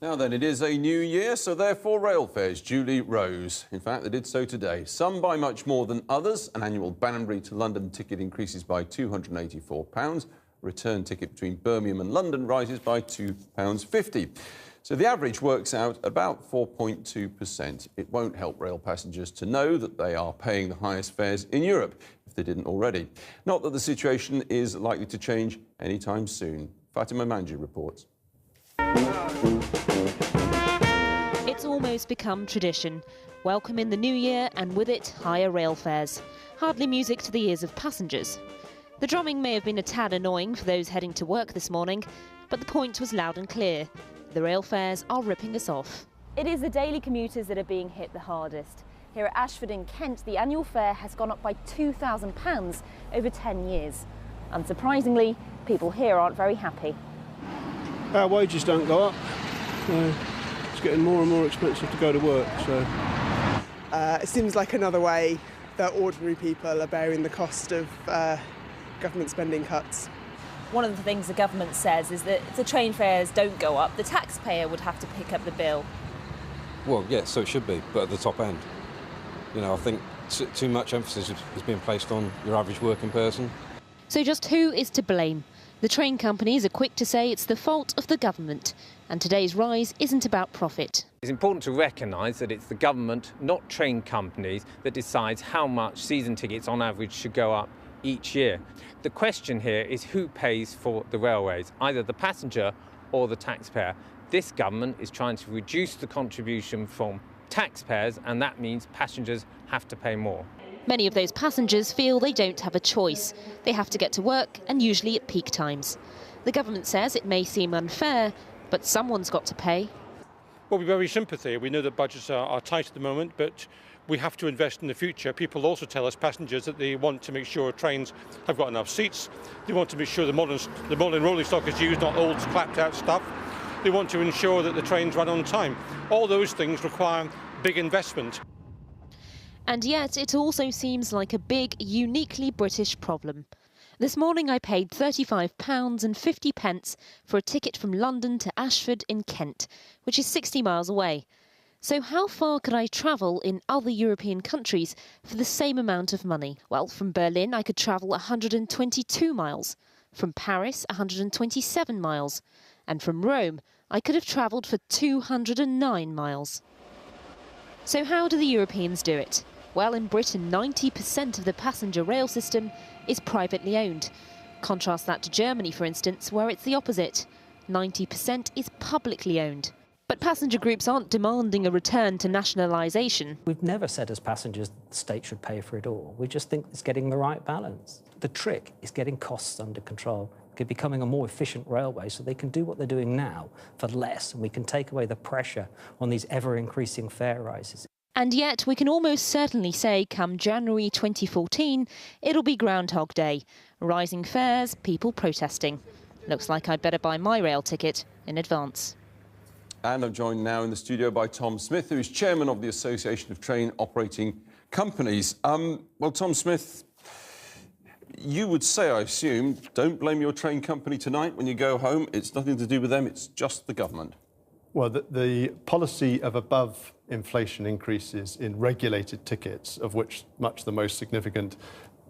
Now then, it is a new year, so therefore rail fares duly rose. In fact, they did so today. Some by much more than others. An annual Banbury to London ticket increases by £284. A return ticket between Birmingham and London rises by £2.50. So the average works out about 4.2%. It won't help rail passengers to know that they are paying the highest fares in Europe, if they didn't already. Not that the situation is likely to change anytime soon. Fatima Manji reports. It's almost become tradition. Welcome in the new year and with it higher rail fares. Hardly music to the ears of passengers. The drumming may have been a tad annoying for those heading to work this morning, but the point was loud and clear. The rail fares are ripping us off. It is the daily commuters that are being hit the hardest. Here at Ashford in Kent, the annual fare has gone up by £2,000 over 10 years. Unsurprisingly, people here aren't very happy. Our wages don't go up. It's getting more and more expensive to go to work. So it seems like another way that ordinary people are bearing the cost of government spending cuts. One of the things the government says is that if the train fares don't go up, the taxpayer would have to pick up the bill. Well, yes, so it should be, but at the top end. You know, I think too much emphasis is being placed on your average working person. So just who is to blame? The train companies are quick to say it's the fault of the government, and today's rise isn't about profit. It's important to recognise that it's the government, not train companies, that decides how much season tickets on average should go up each year. The question here is who pays for the railways, either the passenger or the taxpayer. This government is trying to reduce the contribution from taxpayers, and that means passengers have to pay more. Many of those passengers feel they don't have a choice. They have to get to work, and usually at peak times. The government says it may seem unfair, but someone's got to pay. well, we're very sympathy. We know that budgets are tight at the moment, but we have to invest in the future. People also tell us, passengers, that they want to make sure trains have got enough seats. They want to make sure the modern rolling stock is used, not old clapped out stuff. They want to ensure that the trains run on time. All those things require big investment. And yet it also seems like a big, uniquely British problem. This morning I paid £35.50 for a ticket from London to Ashford in Kent, which is 60 miles away. So how far could I travel in other European countries for the same amount of money? Well, from Berlin I could travel 122 miles, from Paris 127 miles, and from Rome I could have travelled for 209 miles. So how do the Europeans do it? Well, in Britain, 90% of the passenger rail system is privately owned. Contrast that to Germany, for instance, where it's the opposite. 90% is publicly owned. But passenger groups aren't demanding a return to nationalisation. We've never said as passengers the state should pay for it all. We just think it's getting the right balance. The trick is getting costs under control, becoming a more efficient railway so they can do what they're doing now for less, and we can take away the pressure on these ever-increasing fare rises. And yet we can almost certainly say come January 2014, it'll be Groundhog Day. Rising fares, people protesting. Looks like I'd better buy my rail ticket in advance. And I'm joined now in the studio by Tom Smith, who is chairman of the Association of Train Operating Companies. Well, Tom Smith, you would say, I assume, don't blame your train company tonight when you go home. It's nothing to do with them, it's just the government. Well, the policy of above inflation increases in regulated tickets, of which much the most significant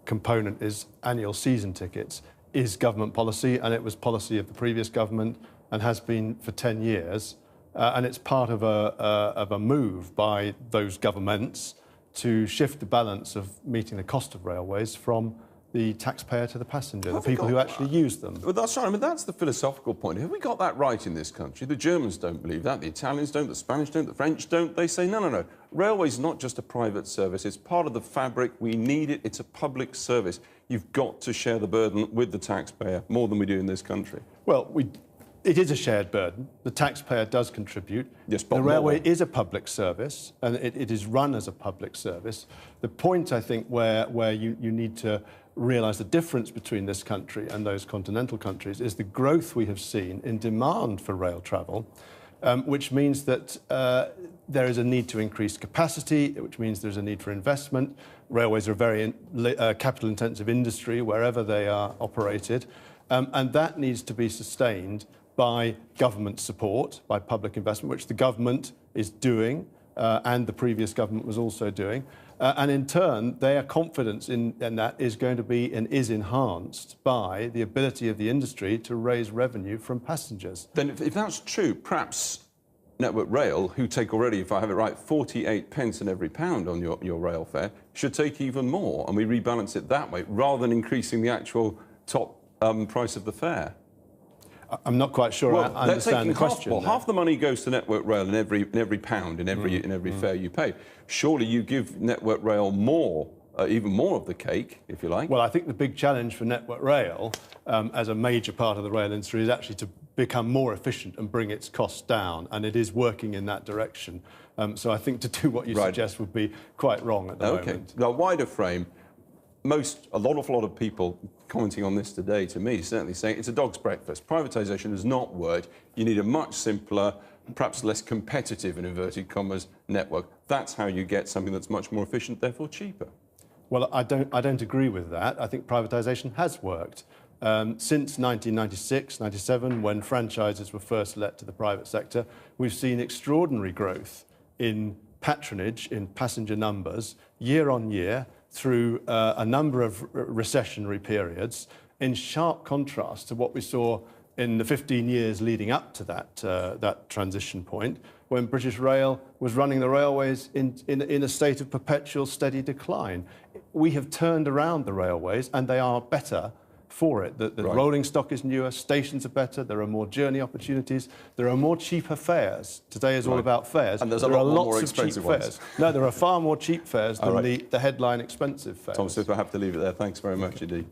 component is annual season tickets, is government policy, and it was policy of the previous government and has been for 10 years. And it's part of a move by those governments to shift the balance of meeting the cost of railways from the taxpayer to the passenger, the people who actually use them. Well, that's right. I mean, that's the philosophical point. Have we got that right in this country? The Germans don't believe that, the Italians don't, the Spanish don't, the French don't. They say, no, no, no. Railway's not just a private service. It's part of the fabric. We need it. It's a public service. You've got to share the burden with the taxpayer more than we do in this country. Well, it is a shared burden. The taxpayer does contribute. Yes, but the railway is a public service, and it is run as a public service. The point, I think, where you need to realise the difference between this country and those continental countries is the growth we have seen in demand for rail travel, which means that there is a need to increase capacity, which means there's a need for investment. Railways are a very capital-intensive industry wherever they are operated, and that needs to be sustained by government support, by public investment, which the government is doing, and the previous government was also doing. And in turn, their confidence in that is going to be and is enhanced by the ability of the industry to raise revenue from passengers. Then if that's true, perhaps Network Rail, who take already, if I have it right, 48 pence in every pound on your rail fare, should take even more, and we rebalance it that way, rather than increasing the actual top price of the fare. I'm not quite sure I understand the question. Half the money goes to Network Rail in every pound, in every fare you pay. Surely you give Network Rail more, even more of the cake, if you like. Well, I think the big challenge for Network Rail, as a major part of the rail industry, is actually to become more efficient and bring its costs down, and it is working in that direction. So I think to do what you suggest would be quite wrong at the moment. The wider frame, a lot of people commenting on this today, to me, certainly saying it's a dog's breakfast. Privatisation has not worked. You need a much simpler, perhaps less competitive, in inverted commas, network. That's how you get something that's much more efficient, therefore cheaper. Well, I don't agree with that. I think privatisation has worked. Since 1996, 97, when franchises were first let to the private sector, we've seen extraordinary growth in patronage, in passenger numbers, year on year, through a number of recessionary periods, in sharp contrast to what we saw in the 15 years leading up to that transition point, when British Rail was running the railways in a state of perpetual steady decline. We have turned around the railways, and they are better for it. The rolling stock is newer, stations are better, there are more journey opportunities, there are more cheaper fares. Today is all about fares. And there's a lot more expensive fares. No, there are far more cheap fares than the headline expensive fares. Tom Smith, I have to leave it there. Thanks very much indeed.